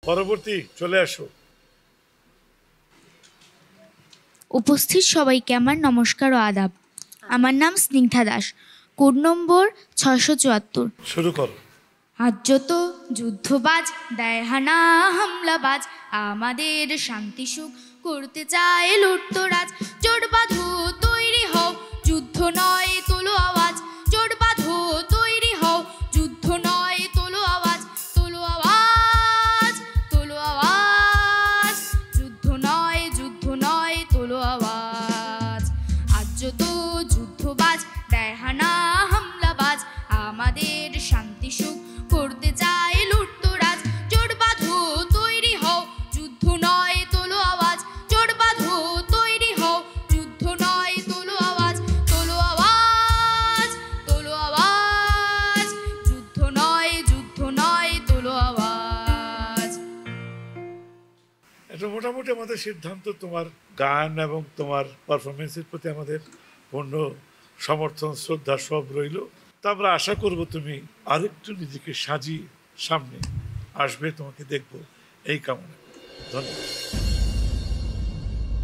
পরবর্তী চলে আসো। উপস্থিত সবাইকে আমার নমস্কার ও আদাব। আমার নাম স্নিগ্ধা দাস, কোড নম্বর 674। শুরু করো। আজ যত যুদ্ধবাজ দেয় হানা হামলাবাজ, আমাদের শান্তি সুখ করতে চায় লুটতরাজ। জোট বাঁধো তৈরি হও, যুদ্ধ নয় তোলো আওয়াজ। জোট বাঁধো তৈরি হও, যুদ্ধ নয় তোলো আওয়াজ। তোলো আওয়াজ, তোলো আওয়াজ, যুদ্ধ নয় তোলো আওয়াজ। আজ যত যুদ্ধবাজ দেয় হানা হামলাবাজ, আমাদের শান্তি সুখ করতে চায় লুটতরাজ। জোট বাঁধো তৈরি হও, যুদ্ধ নয় তোলো আওয়াজ। জোট বাঁধো তৈরি হও, যুদ্ধ নয় তোলো আওয়াজ। তোলো আওয়াজ, তোলো আওয়াজ, যুদ্ধ নয় তোলো আওয়াজ। এটা মোটামুটি আমাদের সিদ্ধান্ত। তোমার গান এবং তোমার পারফরমেন্সের প্রতি আমাদের পূর্ণ সমর্থন, শ্রদ্ধা সব রইল। তা আমরা আশা করব তুমি আরেকটু নিজেকে সাজিয়ে সামনে আসবে, তোমাকে দেখব, এই কামনা। ধন্যবাদ।